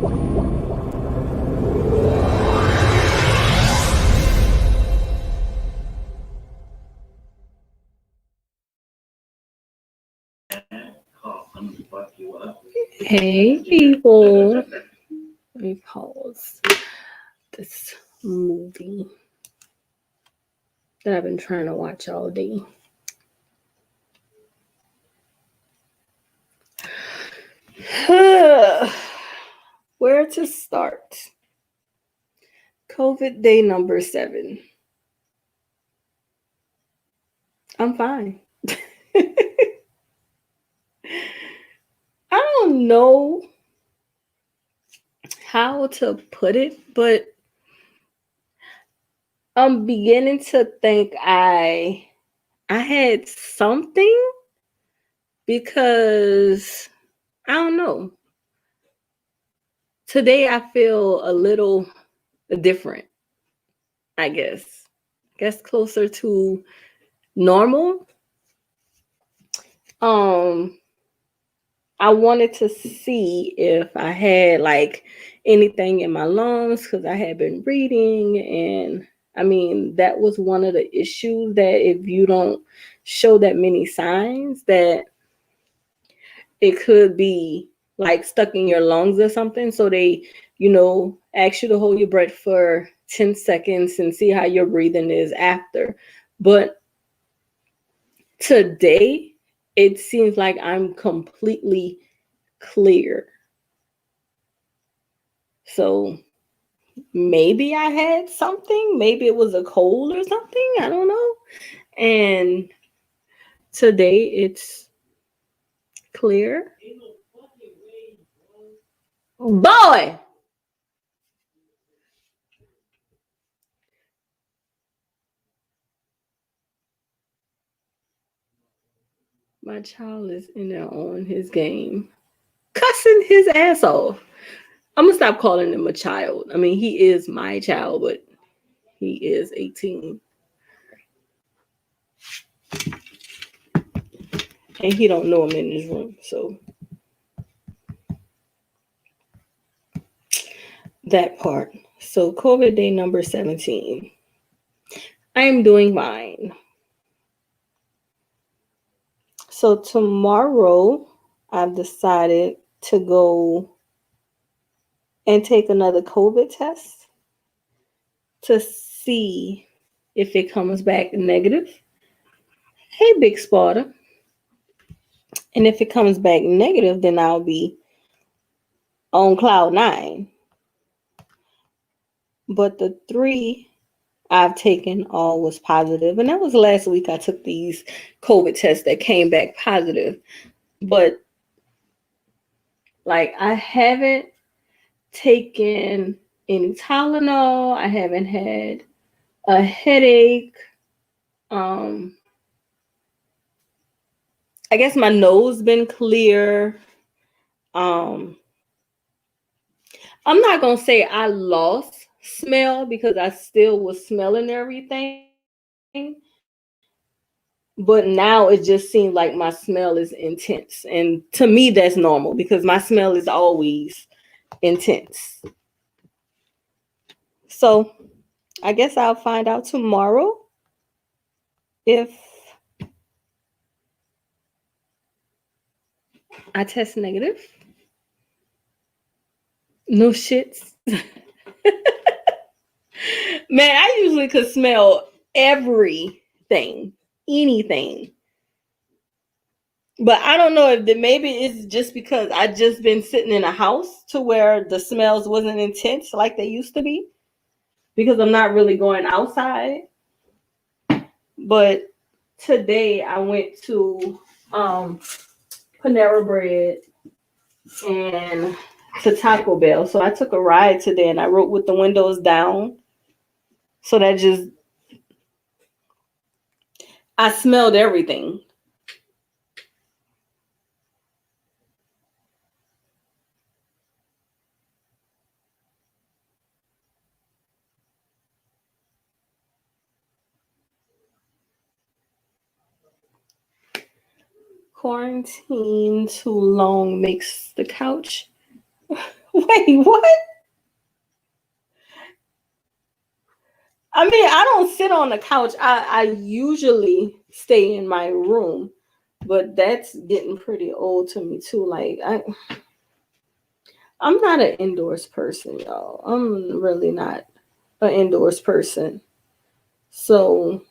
Hey people, let me pause this movie that I've been trying to watch all day. Where to start? COVID day number 7. I'm fine. I don't know how to put it, but I'm beginning to think I had something because I don't know. Today I feel a little different, I guess. Closer to normal. Um I wanted to see if I had like anything in my lungs because I had been reading, and I mean that was one of the issues, that if you don't show that many signs, that it could be like stuck in your lungs or something. So they, ask you to hold your breath for 10 seconds and see how your breathing is after. But today, it seems like I'm completely clear. So maybe I had something. Maybe it was a cold or something. I don't know. And today it's clear. Boy! My child is in there on his game, cussing his ass off. I'm gonna stop calling him a child. I mean, he is my child, but he is 18. And he don't know I'm in this room. So that part. So COVID day number 17. I am doing fine. So tomorrow I've decided to go and take another COVID test to see if it comes back negative. Hey, Big Spotter. And if it comes back negative, then I'll be on cloud 9. But the 3 I've taken all was positive. And that was last week I took these COVID tests that came back positive. But like I haven't taken any Tylenol. I haven't had a headache. I guess my nose been clear. I'm not gonna say I lost smell because I still was smelling everything. But now it just seems like my smell is intense. And to me, that's normal because my smell is always intense. So I guess I'll find out tomorrow if I test negative. No shits. Man, I usually could smell everything, anything. But I don't know if maybe it's just because I just been sitting in a house to where the smells wasn't intense like they used to be, because I'm not really going outside. But today I went to Panera Bread and to Taco Bell. So I took a ride today and I rode with the windows down. So that just, I smelled everything. Quarantine too long makes the couch Wait, what? I mean, I don't sit on the couch. I usually stay in my room, but that's getting pretty old to me too. Like I'm not an indoors person, y'all. I'm really not an indoors person. So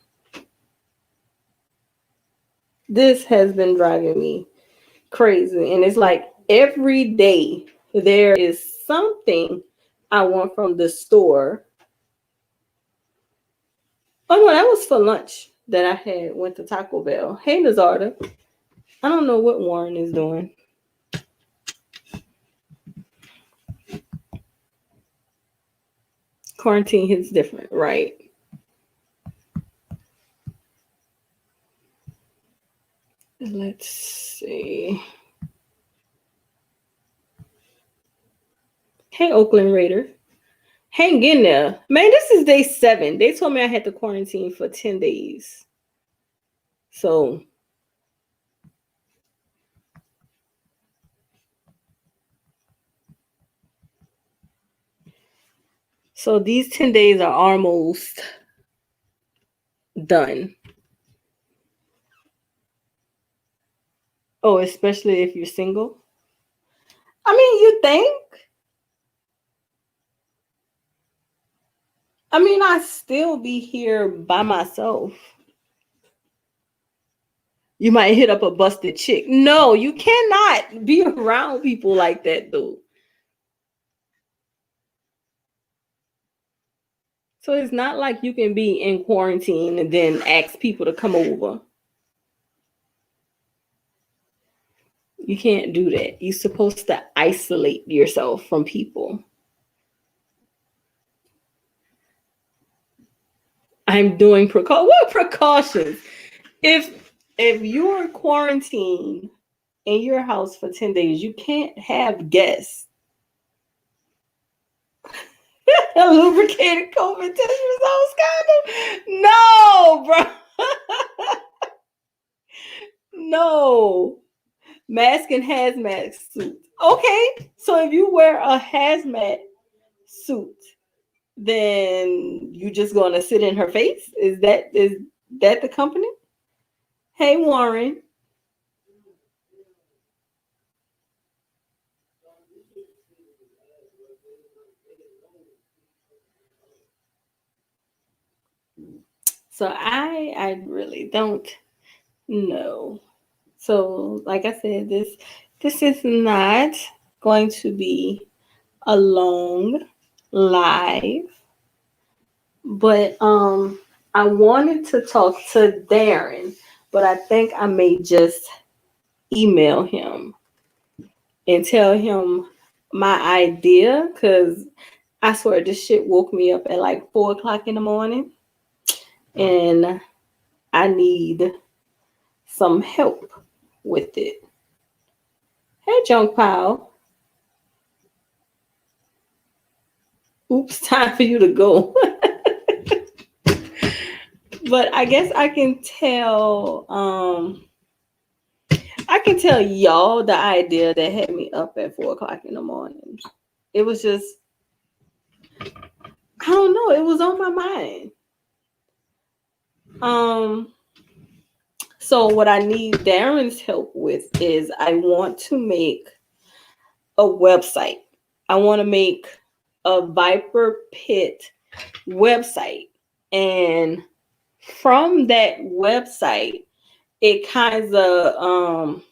this has been driving me crazy. And it's like every day there is something I want from the store. Oh no, that was for lunch that I had went to Taco Bell. Hey Nazarda. I don't know what Warren is doing. Quarantine hits different, right? Let's see. Hey Oakland Raider. Hang in there. Man, this is day 7. They told me I had to quarantine for 10 days. So these 10 days are almost done. Oh, especially if you're single. I mean, you think? I mean, I still be here by myself. You might hit up a busted chick. No, you cannot be around people like that, though. So it's not like you can be in quarantine and then ask people to come over. You can't do that. You're supposed to isolate yourself from people. I'm doing what precautions? If you're quarantined in your house for 10 days, you can't have guests. A lubricated COVID test results condom? No, bro. No. Mask and hazmat suit. Okay. So if you wear a hazmat suit, then you just gonna sit in her face? Is that the company? Hey Warren. So I really don't know. So like I said, this is not going to be a long live, but I wanted to talk to Darren, but I think I may just email him and tell him my idea because I swear this shit woke me up at like 4 o'clock in the morning and I need some help with it. Hey, Junk Pile. Oops, time for you to go. But I guess I can tell y'all the idea that had me up at 4 o'clock in the morning. It was just I don't know, it was on my mind. So what I need Darren's help with is I want to make a website. I want to make a Viper Pit website. And from that website, it kind of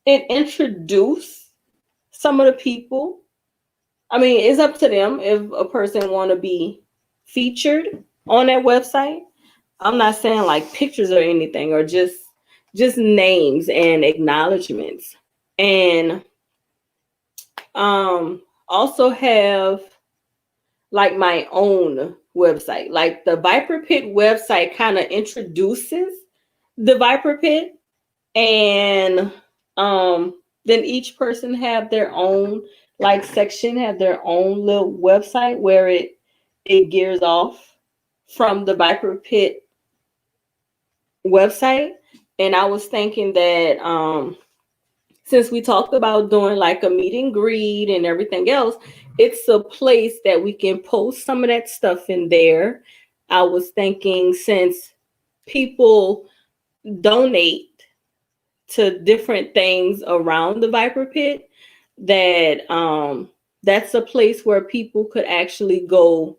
it introduced some of the people. I mean, it's up to them if a person want to be featured on that website. I'm not saying like pictures or anything, or just names and acknowledgments. And also have like my own website. Like the Viper Pit website kind of introduces the Viper Pit, and then each person have their own like section, have their own little website where it gears off from the Viper Pit website. And I was thinking that since we talked about doing like a meet and greet and everything else, it's a place that we can post some of that stuff in there. I was thinking, since people donate to different things around the Viper Pit, that that's a place where people could actually go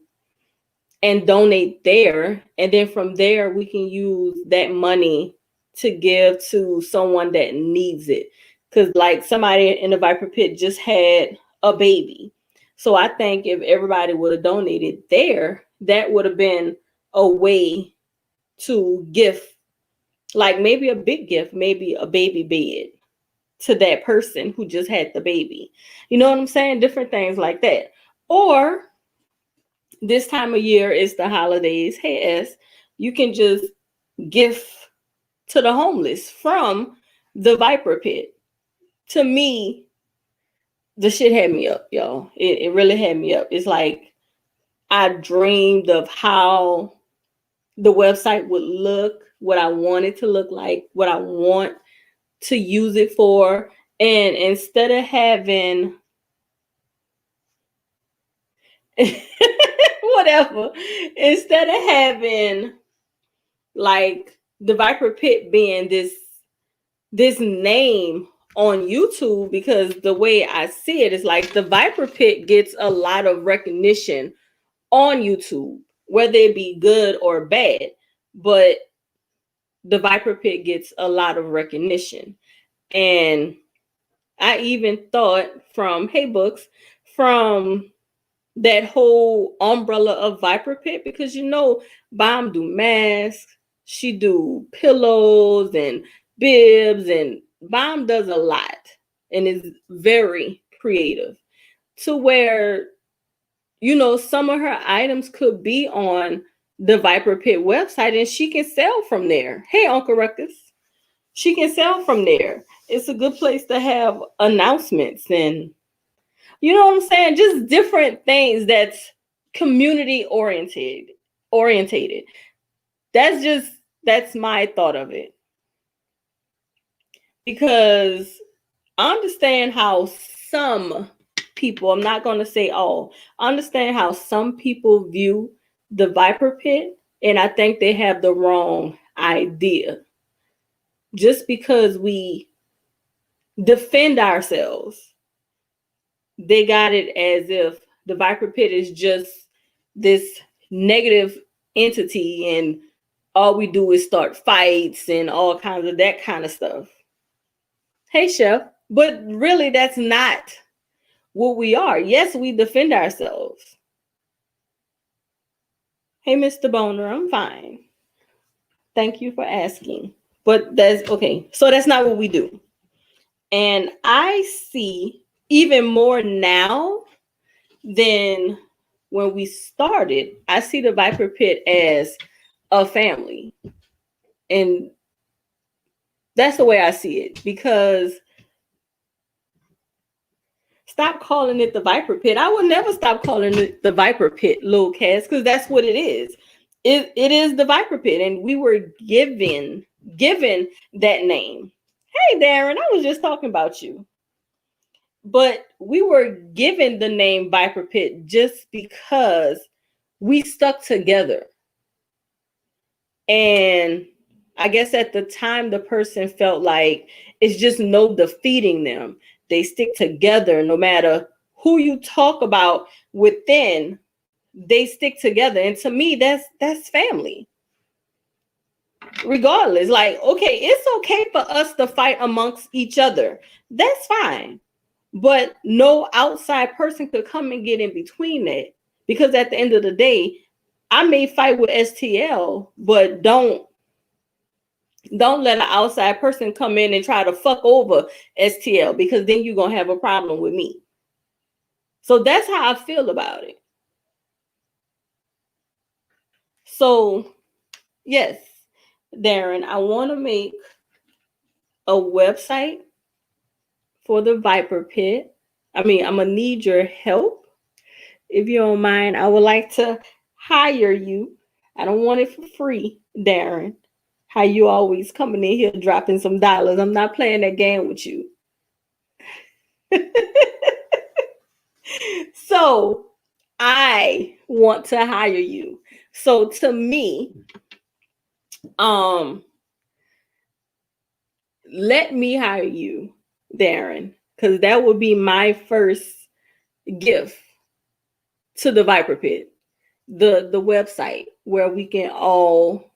and donate there, and then from there we can use that money to give to someone that needs it, because like somebody in the Viper Pit just had a baby. So I think if everybody would have donated there, that would have been a way to gift, like maybe a big gift, maybe a baby bed to that person who just had the baby. You know what I'm saying? Different things like that. Or this time of year is the holidays. Hey, S, you can just gift to the homeless from the Viper Pit. To me, the shit had me up, y'all. It really had me up. It's like I dreamed of how the website would look, what I want it to look like, what I want to use it for. And instead of having whatever, instead of having like the Viper Pit being this name on YouTube, because the way I see it is like the Viper Pit gets a lot of recognition on YouTube, whether it be good or bad, but the Viper Pit gets a lot of recognition. And I even thought from Hey Books, from that whole umbrella of Viper Pit, because you know Bomb do masks, she do pillows and bibs, and Bomb does a lot and is very creative, to where, you know, some of her items could be on the Viper Pit website and she can sell from there. Hey, Uncle Ruckus, she can sell from there. It's a good place to have announcements, and you know what I'm saying? Just different things that's community orientated. That's my thought of it. Because I understand how some people, I'm not going to say all, I understand how some people view the Viper Pit, and I think they have the wrong idea. Just because we defend ourselves, they got it as if the Viper Pit is just this negative entity and all we do is start fights and all kinds of that kind of stuff. Hey, Chef. But really, that's not what we are. Yes, we defend ourselves. Hey, Mr. Boner, I'm fine. Thank you for asking. But that's okay. So that's not what we do. And I see even more now than when we started. I see the Viper Pit as a family. And that's the way I see it, because stop calling it the Viper Pit. I would never stop calling it the Viper Pit, Lil Cass, because that's what it is. It is the Viper Pit, and we were given that name. Hey, Darren, I was just talking about you. But we were given the name Viper Pit just because we stuck together. And I guess at the time, the person felt like it's just no defeating them. They stick together no matter who you talk about within, they stick together. And to me, that's family. Regardless, like, okay, it's okay for us to fight amongst each other. That's fine. But no outside person could come and get in between that. Because at the end of the day, I may fight with STL, but don't let an outside person come in and try to fuck over STL, because then you're going to have a problem with me. So that's how I feel about it. So, yes, Darren, I want to make a website for the Viper Pit. I mean, I'm going to need your help. If you don't mind, I would like to hire you. I don't want it for free, Darren. How you always coming in here dropping some dollars. I'm not playing that game with you. So I want to hire you. So to me, um, let me hire you, Darren, because that would be my first gift to the Viper Pit, the website where we can all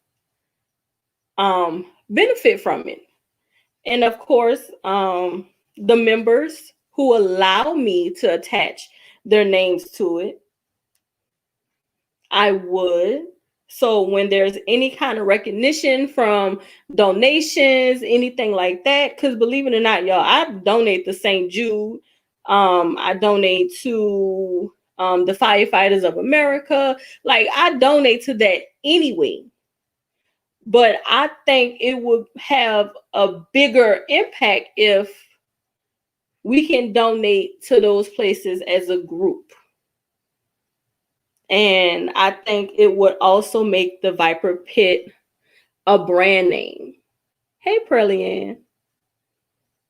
benefit from it. And of course, the members who allow me to attach their names to it, I would. So when there's any kind of recognition from donations, anything like that, because believe it or not, y'all, I donate to St. Jude. I donate to the Firefighters of America. Like I donate to that anyway. But I think it would have a bigger impact if we can donate to those places as a group. And I think it would also make the Viper Pit a brand name. Hey, Pearlie Ann.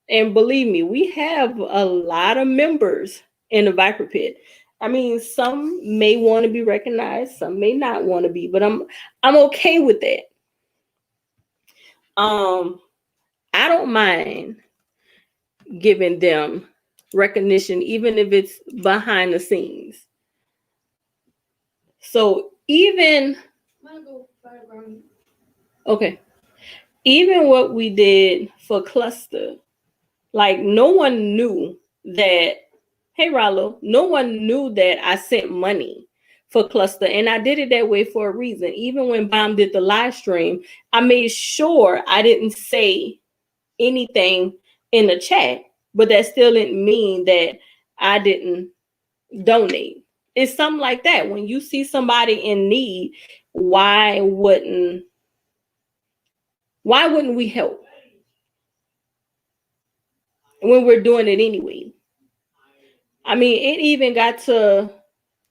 And believe me, we have a lot of members in the Viper Pit. I mean, some may want to be recognized, some may not want to be, but I'm okay with that. I don't mind giving them recognition, even if it's behind the scenes. So even okay, even what we did for Cluster, like no one knew that. Hey, Rollo, no one knew that I sent money for Cluster, and I did it that way for a reason. Even when Bomb did the live stream, I made sure I didn't say anything in the chat, but that still didn't mean that I didn't donate. It's something like that. When you see somebody in need, why wouldn't we help when we're doing it anyway? I mean, it even got to,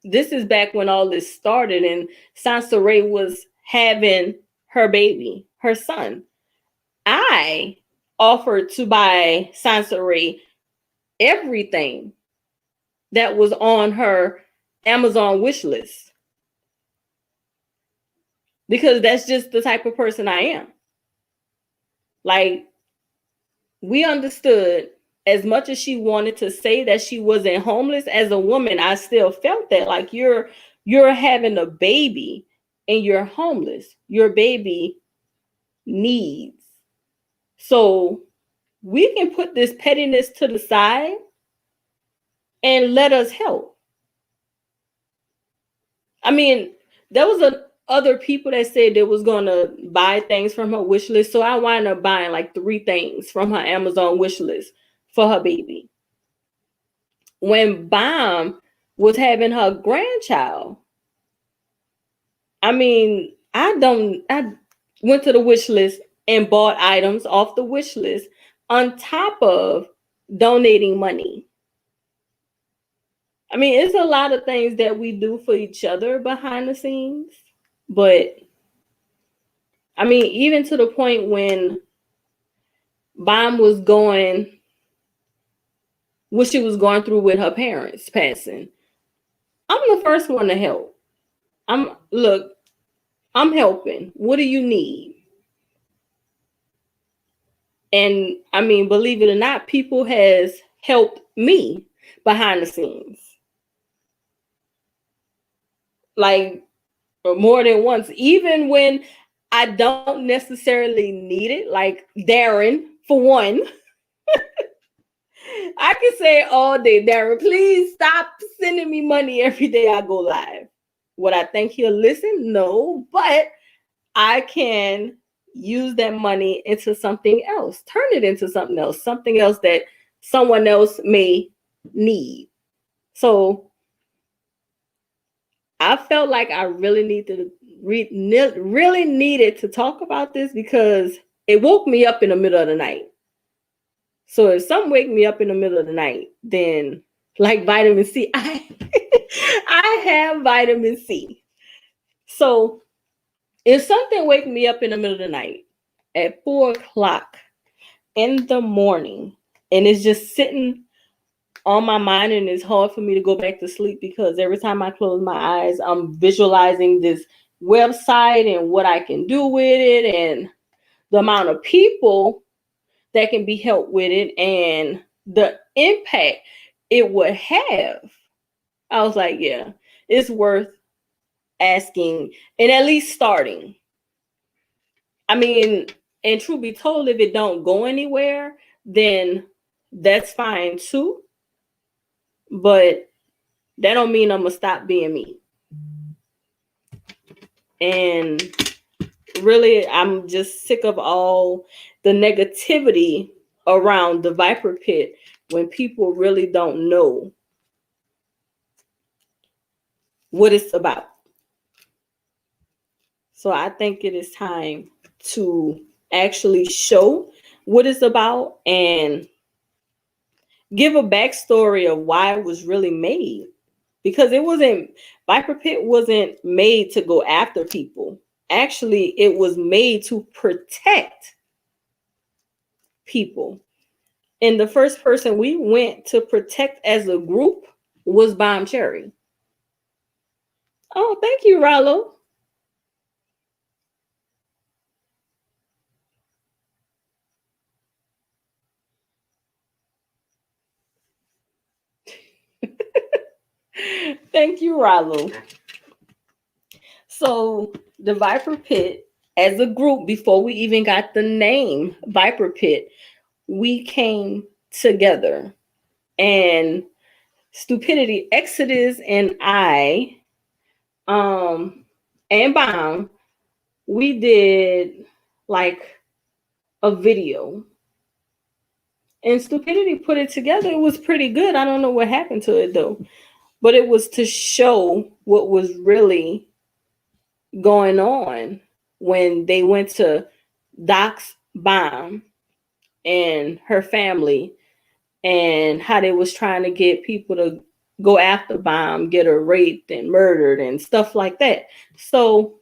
this is back when all this started and Sansa Ray was having her baby, her son. I offered to buy Sansa Ray everything that was on her Amazon wish list, because that's just the type of person I am. Like, we understood, as much as she wanted to say that she wasn't homeless, as a woman, I still felt that, like, you're having a baby and you're homeless. Your baby needs. So we can put this pettiness to the side and let us help. I mean, there was other people that said they was gonna buy things from her wish list. So I wound up buying like 3 things from her Amazon wish list for her baby. When Bomb was having her grandchild, I mean, I went to the wish list and bought items off the wish list on top of donating money. I mean, it's a lot of things that we do for each other behind the scenes, but I mean, even to the point when Bomb was going, what she was going through with her parents passing, I'm the first one to help. I'm helping. What do you need? And I mean, believe it or not, people has helped me behind the scenes. Like more than once, even when I don't necessarily need it, like Darren, for one. I can say all day, Darren, please stop sending me money every day I go live. Would I think he'll listen? No, but I can use that money into something else, turn it into something else that someone else may need. So I felt like I really needed to talk about this because it woke me up in the middle of the night. So if something wake me up in the middle of the night, then like vitamin C, I have vitamin C. So if something wake me up in the middle of the night at 4 o'clock in the morning and it's just sitting on my mind, and it's hard for me to go back to sleep because every time I close my eyes, I'm visualizing this website and what I can do with it and the amount of people that can be helped with it and the impact it would have. I was like, yeah, it's worth asking and at least starting. I mean, and truth be told, if it don't go anywhere, then that's fine too. But that don't mean I'm gonna stop being me. And really, I'm just sick of all the negativity around the Viper Pit when people really don't know what it's about. So I think it is time to actually show what it's about and give a backstory of why it was really made. Because it wasn't, Viper Pit wasn't made to go after people. Actually, it was made to protect people. And the first person we went to protect as a group was Bomb Cherry. Oh, thank you, Rallo. Thank you, Rallo. So the Viper Pit, as a group, before we even got the name Viper Pit, we came together. And Stupidity, Exodus, and I, and Bomb, we did like a video. And Stupidity put it together. It was pretty good. I don't know what happened to it though. But it was to show what was really going on when they went to Doc's Bomb and her family and how they was trying to get people to go after Bomb, get her raped and murdered and stuff like that. So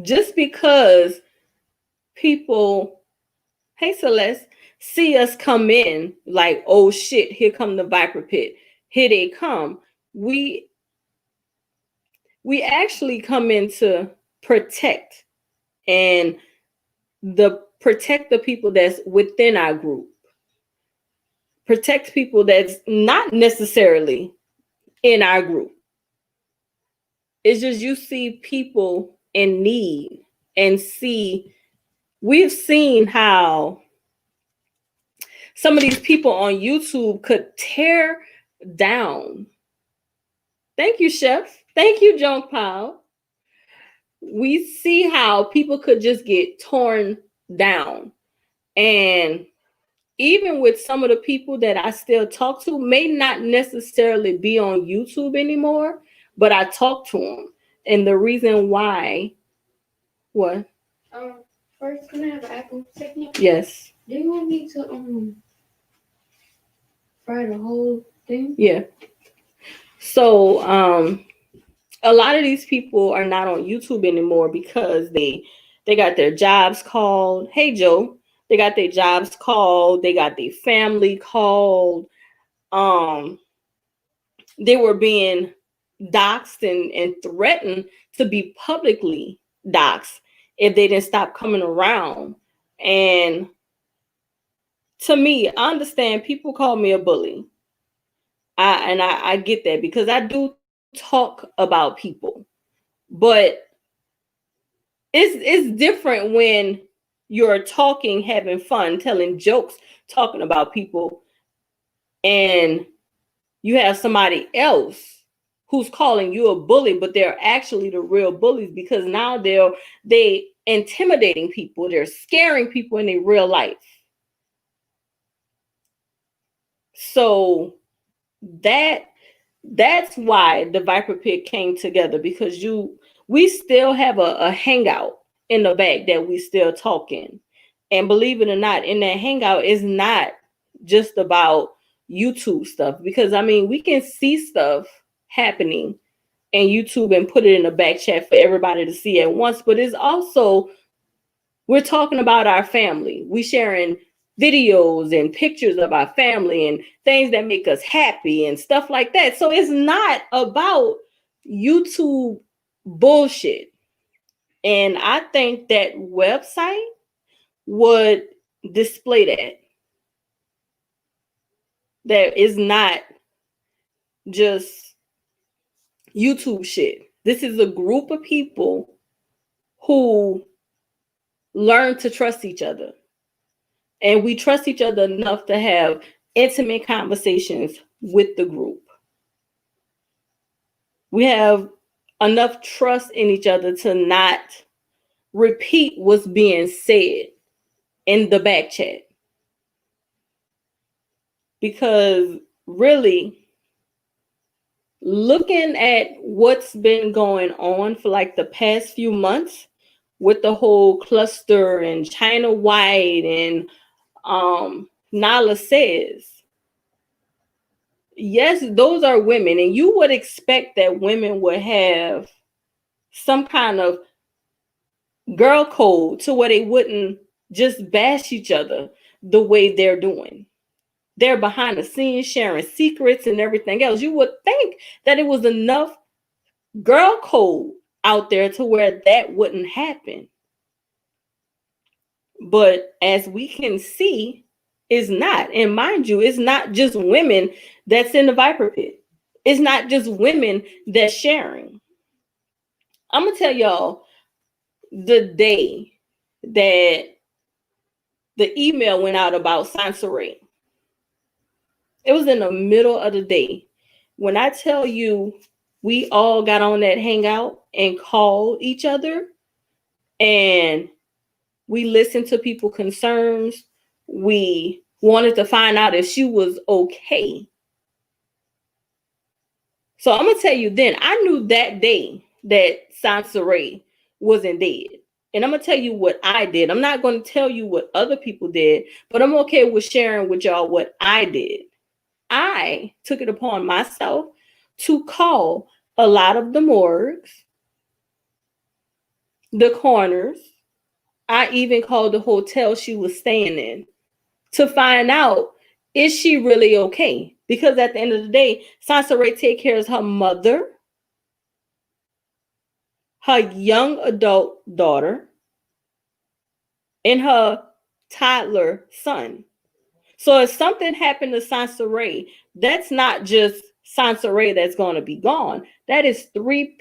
just because people, hey Celeste, see us come in like, oh shit, here come the Viper Pit, here they come. We actually come in to protect and protect the people that's within our group. Protect people that's not necessarily in our group. It's just you see people in need and we've seen how some of these people on YouTube could tear down. Thank you, Chef. Thank you, Junk Pile. We see how people could just get torn down. And even with some of the people that I still talk to, may not necessarily be on YouTube anymore, but I talk to them. And the reason why, what? First, can I have an apple? Second, yes. Do you want me to fry the whole thing? Yeah. So a lot of these people are not on YouTube anymore because they got their jobs called. Hey Joe, they got their jobs called, they got their family called. They were being doxxed and threatened to be publicly doxxed if they didn't stop coming around. And to me, I understand people call me a bully. I get that because I do talk about people. But it's different when you're talking, having fun, telling jokes, talking about people, and you have somebody else who's calling you a bully, but they're actually the real bullies because now they intimidating people, they're scaring people in their real life. So that's why the Viper Pit came together, because we still have a hangout in the back that we still talking. And believe it or not, in that hangout is not just about YouTube stuff, because I mean we can see stuff happening in YouTube and put it in a back chat for everybody to see at once, but it's also, we're talking about our family. We sharing videos and pictures of our family and things that make us happy and stuff like that. So it's not about YouTube bullshit. And I think that website would display that. That is not just YouTube shit. This is a group of people who learn to trust each other. And we trust each other enough to have intimate conversations with the group. We have enough trust in each other to not repeat what's being said in the back chat. Because really, looking at what's been going on for like the past few months with the whole cluster and China White and Nala says, yes, those are women, and you would expect that women would have some kind of girl code to where they wouldn't just bash each other the way they're doing. They're behind the scenes sharing secrets and everything else. You would think that it was enough girl code out there to where that wouldn't happen. But as we can see, it's not. And mind you, it's not just women that's in the Viper Pit. It's not just women that's sharing. I'm going to tell y'all the day that the email went out about Sansaray. It was in the middle of the day. When I tell you we all got on that hangout and called each other and we listened to people's concerns. We wanted to find out if she was okay. So I'm going to tell you then, I knew that day that Sansaray wasn't dead. And I'm going to tell you what I did. I'm not going to tell you what other people did, but I'm okay with sharing with y'all what I did. I took it upon myself to call a lot of the morgues, the corners. I even called the hotel she was staying in to find out, is she really okay? Because at the end of the day, Sansaray take care of her mother, her young adult daughter, and her toddler son. So if something happened to Sansaray, that's not just Sansaray that's going to be gone. That is three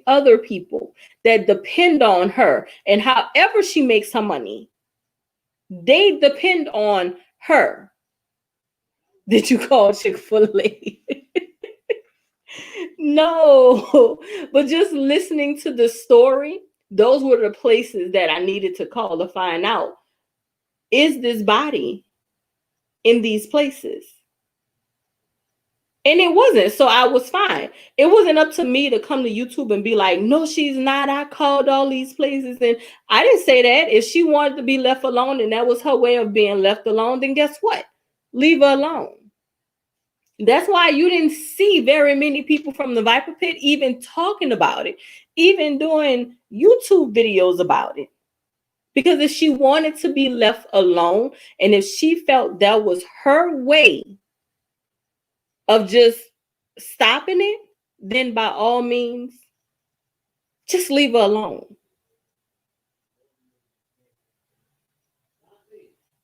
other people that depend on her. And however she makes her money, they depend on her. Did you call Chick-fil-A? No, but just listening to the story, those were the places that I needed to call to find out, is this body in these places? And it wasn't, so I was fine. It wasn't up to me to come to YouTube and be like, no, she's not. I called all these places. And I didn't say that. If she wanted to be left alone and that was her way of being left alone, then guess what? Leave her alone. That's why you didn't see very many people from the Viper Pit even talking about it, even doing YouTube videos about it. Because if she wanted to be left alone, and if she felt that was her way of just stopping it, then by all means, just leave her alone.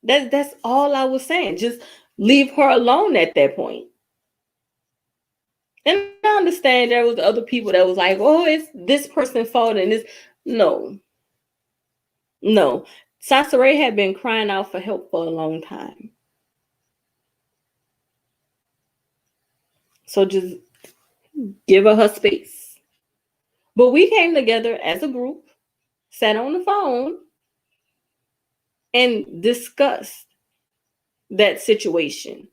That's all I was saying. Just leave her alone at that point. And I understand there was other people that was like, oh, it's this person's fault and this. No. Sansaray had been crying out for help for a long time. So just give her space. But we came together as a group, sat on the phone, and discussed that situation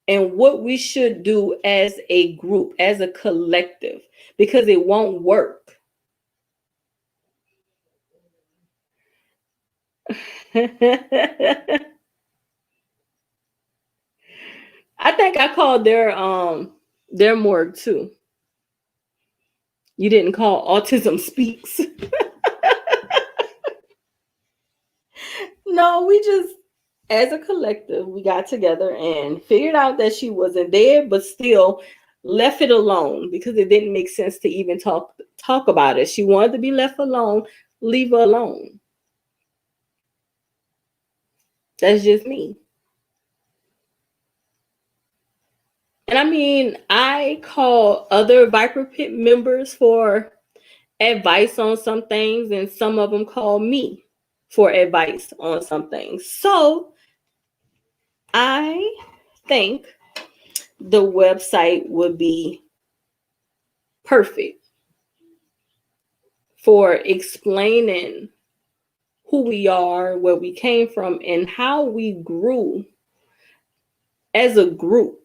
and what we should do as a group, as a collective, because it won't work. I think I called their morgue too. You didn't call Autism Speaks. No, we just, as a collective, we got together and figured out that she wasn't dead, but still left it alone because it didn't make sense to even talk about it. She wanted to be left alone. Leave her alone. That's just me. And I mean, I call other Viper Pit members for advice on some things, and some of them call me for advice on some things. So I think the website would be perfect for explaining who we are, where we came from, and how we grew as a group.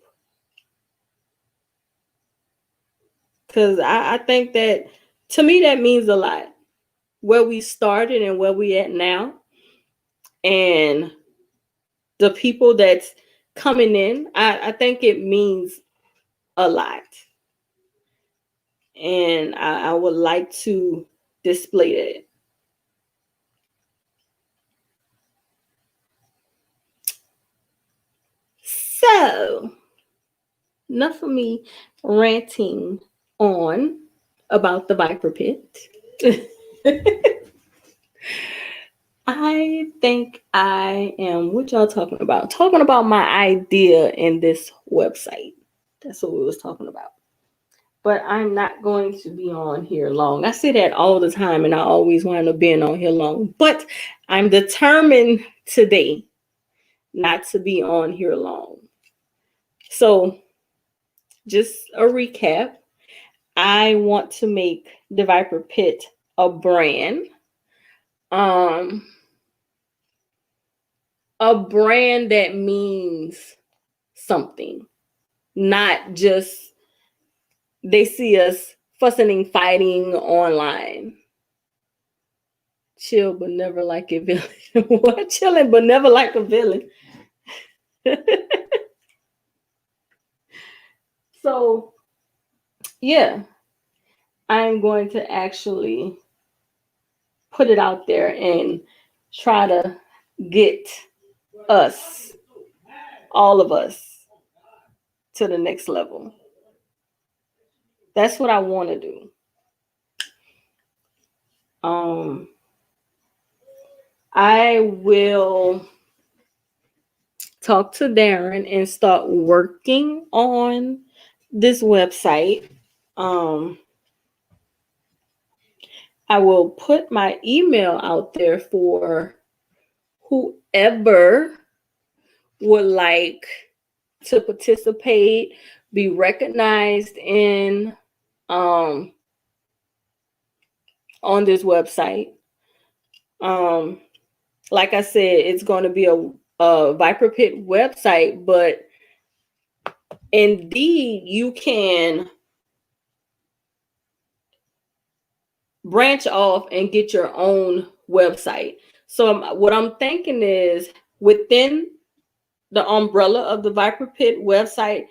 Because I think that, to me, that means a lot. Where we started and where we at now, and the people that's coming in, I think it means a lot. And I would like to display that. So, enough of me ranting on about the Viper Pit. I think I am, what y'all talking about? Talking about my idea in this website. That's what we was talking about. But I'm not going to be on here long. I say that all the time, and I always wind up being on here long. But I'm determined today not to be on here long. So, just a recap. I want to make the Viper Pit a brand. Um, a brand that means something, not just they see us fussing and fighting online. Chill but never like a villain. What? Chilling but never like a villain. So, yeah, I'm going to actually put it out there and try to get us, all of us, to the next level. That's what I want to do. Um, I will talk to Darren and start working on this website. Um, I will put my email out there for whoever would like to participate, be recognized in um, on this website. Um, like I said, it's going to be a Viper Pit website, but indeed you can branch off and get your own website. So what I'm thinking is, within the umbrella of the Viper Pit website,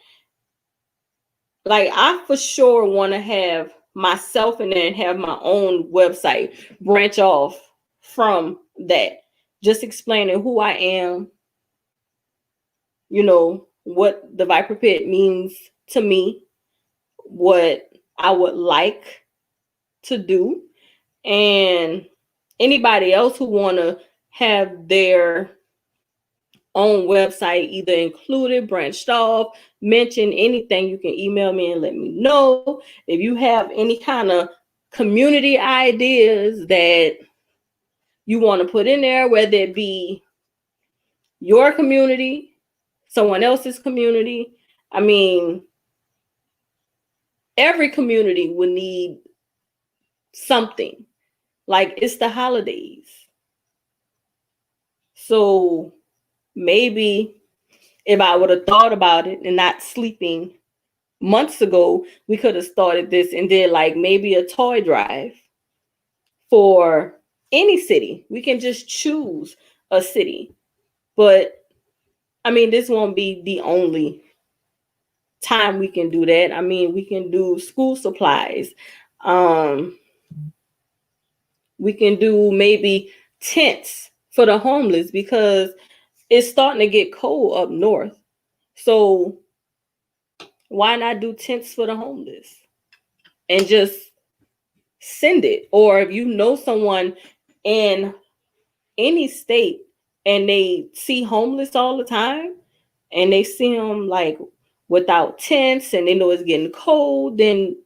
like, I for sure want to have myself in there and have my own website, branch off from that, just explaining who I am, what the Viper Pit means to me, what I would like to do, and anybody else who want to have their own website either included, branched off, mention anything, you can email me and let me know. If you have any kind of community ideas that you want to put in there, whether it be your community, someone else's community, I mean, every community would need something. Like, it's the holidays. So maybe if I would have thought about it and not sleeping months ago, we could have started this and did like maybe a toy drive for any city. We can just choose a city. But I mean, this won't be the only time we can do that. I mean, we can do school supplies. We can do maybe tents for the homeless because it's starting to get cold up north. So why not do tents for the homeless and just send it? Or if you know someone in any state and they see homeless all the time and they see them like without tents and they know it's getting cold, then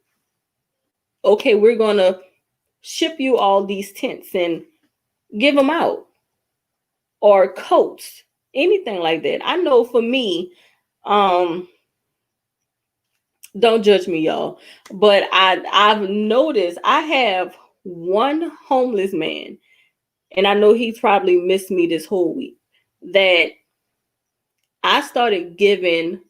okay, we're gonna ship you all these tents and give them out, or coats, anything like that. I know for me, um, don't judge me, y'all, but I've noticed I have one homeless man, and I know he's probably missed me this whole week, that I started giving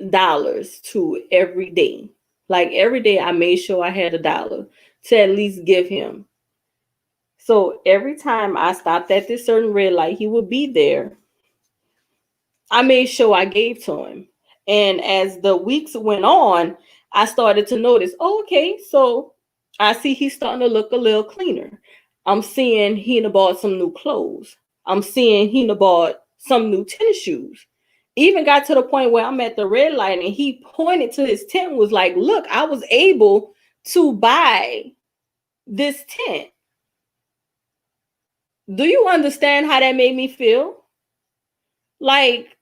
dollars to every day. Like every day, I made sure I had $1 to at least give him. So every time I stopped at this certain red light, he would be there. I made sure I gave to him. And as the weeks went on, I started to notice, oh, okay, so I see he's starting to look a little cleaner. I'm seeing he done bought some new clothes. I'm seeing he done bought some new tennis shoes. Even got to the point where I'm at the red light and he pointed to his tent, was like, look, I was able to buy this tent. Do you understand how that made me feel? Like,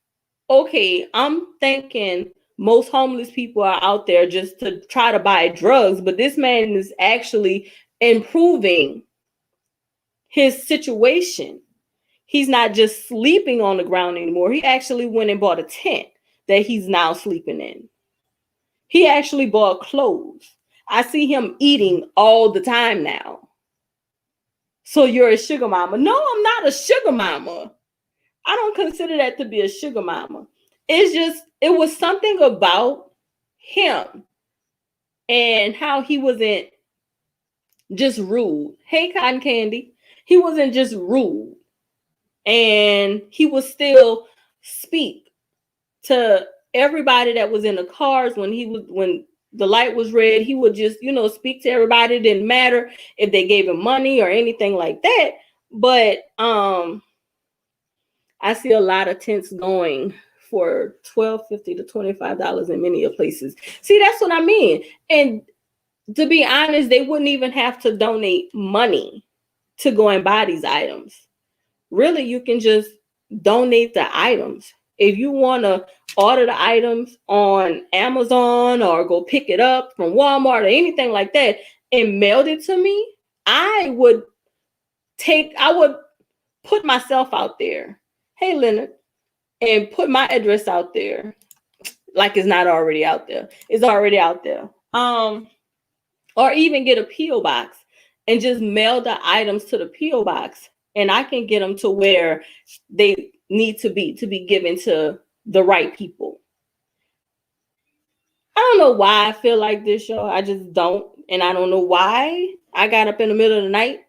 okay, I'm thinking most homeless people are out there just to try to buy drugs, but this man is actually improving his situation. He's not just sleeping on the ground anymore. He actually went and bought a tent that he's now sleeping in. He actually bought clothes. I see him eating all the time now. So you're a sugar mama? No, I'm not a sugar mama. I don't consider that to be a sugar mama. It's just, it was something about him and how he wasn't just rude. Hey, Cotton Candy. He wasn't just rude. And he would still speak to everybody that was in the cars when the light was red. He would just, speak to everybody. It didn't matter if they gave him money or anything like that. But I see a lot of tents going for $12.50 to $25 in many places. See, that's what I mean. And to be honest, they wouldn't even have to donate money to go and buy these items. Really, you can just donate the items. If you want to order the items on Amazon or go pick it up from Walmart or anything like that and mail it to me, I would put myself out there. Hey, Leonard, and put my address out there like it's not already out there. It's already out there. Or even get a P.O. box and just mail the items to the P.O. box, and I can get them to where they need to be given to the right people. I don't know why I feel like this, y'all. I just don't. And I don't know why I got up in the middle of the night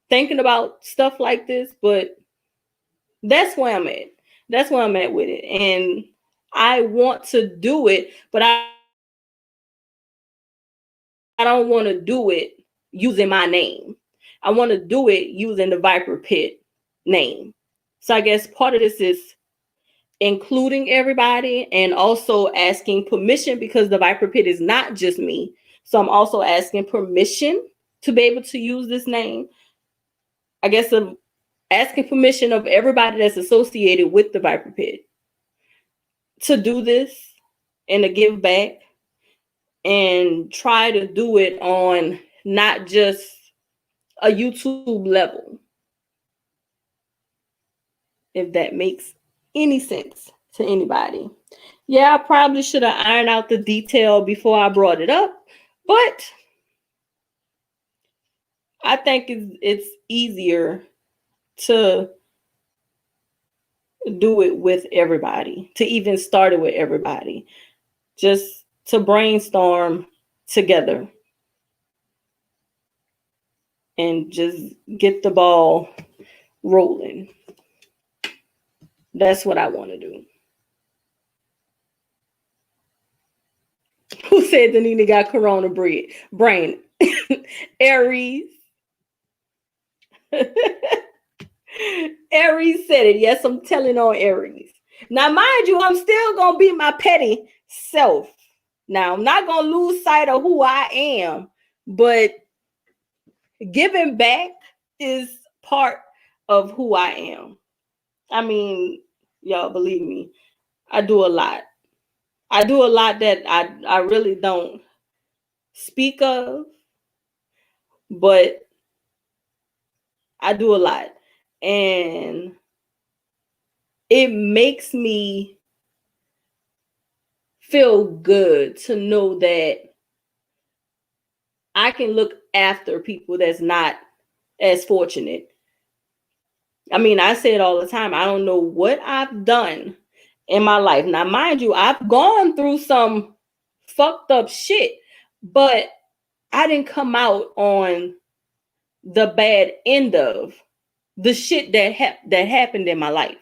thinking about stuff like this, but that's where I'm at. That's where I'm at with it. And I want to do it, but I don't want to do it using my name. I want to do it using the Viper Pit name. So I guess part of this is including everybody and also asking permission, because the Viper Pit is not just me. So I'm also asking permission to be able to use this name. I guess asking permission of everybody that's associated with the Viper Pit to do this and to give back and try to do it on not just a YouTube level, if that makes any sense to anybody. Yeah, I probably should have ironed out the detail before I brought it up, but I think it's easier to do it with everybody, to even start it with everybody, just to brainstorm together and just get the ball rolling. That's what I want to do. Who said the Nina got corona brain? Aries. Aries said it. Yes, I'm telling on Aries. Now, mind you, I'm still gonna be my petty self. Now, I'm not gonna lose sight of who I am, but giving back is part of who I am. I mean, y'all believe me, I do a lot. I do a lot that I really don't speak of, but I do a lot. And it makes me feel good to know that I can look after people that's not as fortunate. I mean, I say it all the time. I don't know what I've done in my life. Now, mind you, I've gone through some fucked up shit, but I didn't come out on the bad end of the shit that happened in my life.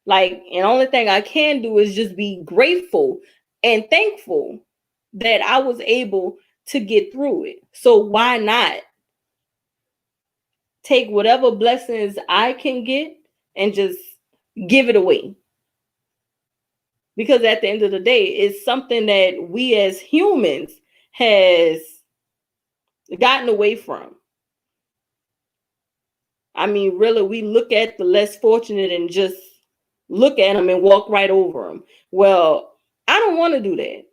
Like, and only thing I can do is just be grateful and thankful that I was able to get through it. So why not take whatever blessings I can get and just give it away? Because at the end of the day, it's something that we as humans has gotten away from. I mean, really, we look at the less fortunate and just look at them and walk right over them. Well, I don't want to do that.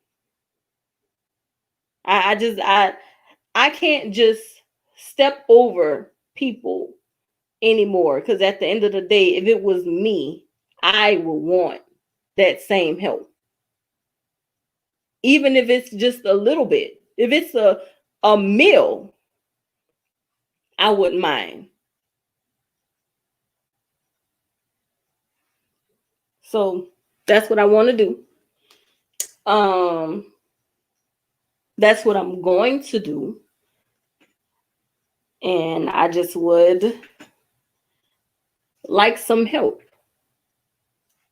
I can't just step over people anymore, because at the end of the day, if it was me, I would want that same help. Even if it's just a little bit. If it's a meal, I wouldn't mind. So that's what I want to do. That's what I'm going to do. And I just would like some help.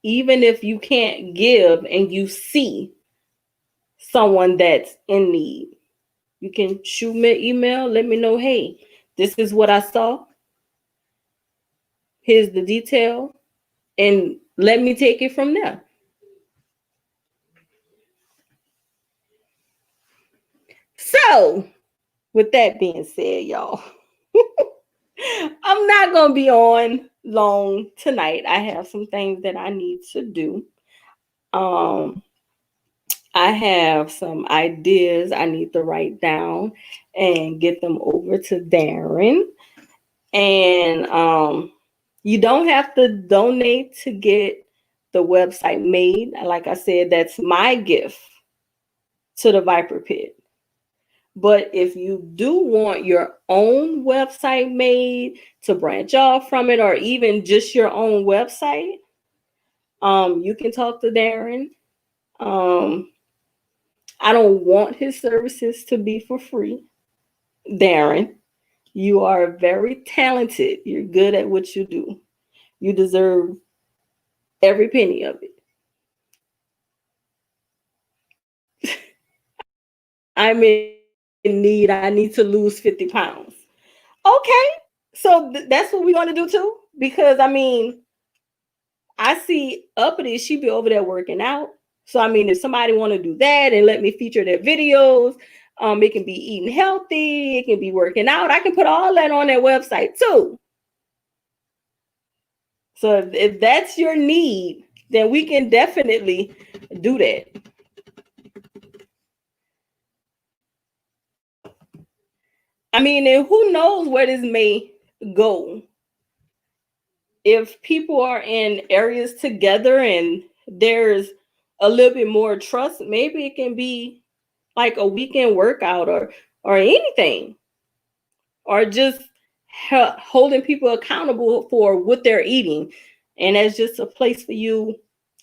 Even if you can't give and you see someone that's in need, you can shoot me an email, let me know, hey, this is what I saw. Here's the detail, and let me take it from there. So, with that being said, y'all, I'm not going to be on long tonight. I have some things that I need to do. Um, I have some ideas I need to write down and get them over to Darren. And you don't have to donate to get the website made. Like I said, that's my gift to the Viper Pit. But if you do want your own website made to branch off from it, or even just your own website, you can talk to Darren. I don't want his services to be for free. Darren, you are very talented. You're good at what you do. You deserve every penny of it. I'm in need. I need to lose 50 pounds. Okay. So that's what we're going to do too. Because I mean, I see Uppity, she be over there working out. So I mean, if somebody want to do that and let me feature their videos, it can be eating healthy, it can be working out. I can put all that on their website too. So if that's your need, then we can definitely do that. I mean, and who knows where this may go. If people are in areas together and there's a little bit more trust, maybe it can be like a weekend workout or anything, or just holding people accountable for what they're eating, and that's just a place for you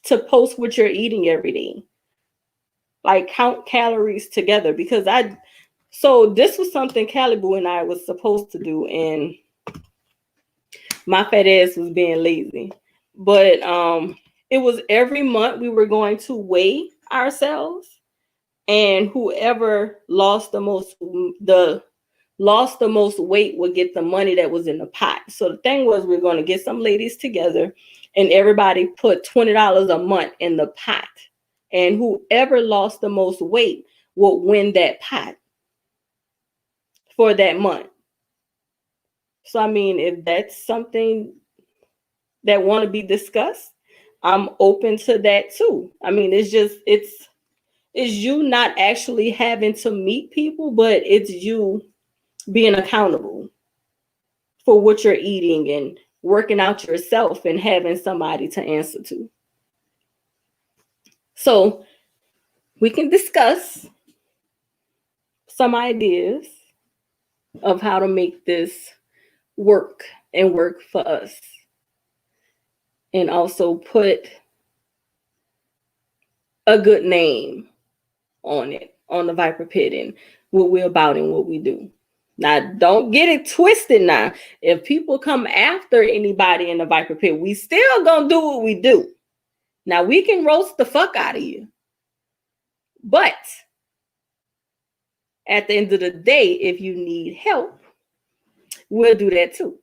to post what you're eating every day, like count calories together. Because so this was something Calibu and I was supposed to do, and my fat ass was being lazy. But it was every month we were going to weigh ourselves, and whoever lost the lost the most weight would get the money that was in the pot. So the thing was, we're going to get some ladies together and everybody put $20 a month in the pot. And whoever lost the most weight would win that pot for that month. So, I mean, if that's something that want to be discussed, I'm open to that too. I mean, it's you not actually having to meet people, but it's you being accountable for what you're eating and working out yourself and having somebody to answer to. So we can discuss some ideas of how to make this work and work for us. And also put a good name on it, on the Viper Pit and what we're about and what we do. Now, don't get it twisted now. If people come after anybody in the Viper Pit, we still gonna do what we do. Now, we can roast the fuck out of you. But at the end of the day, if you need help, we'll do that too.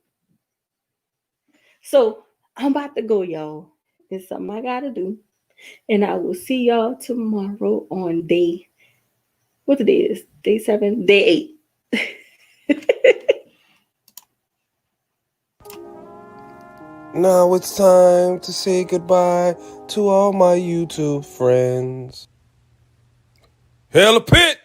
So I'm about to go, y'all. It's something I gotta do. And I will see y'all tomorrow on day, what it is? Day 7, day 8. Now it's time to say goodbye to all my YouTube friends. Hell a pit!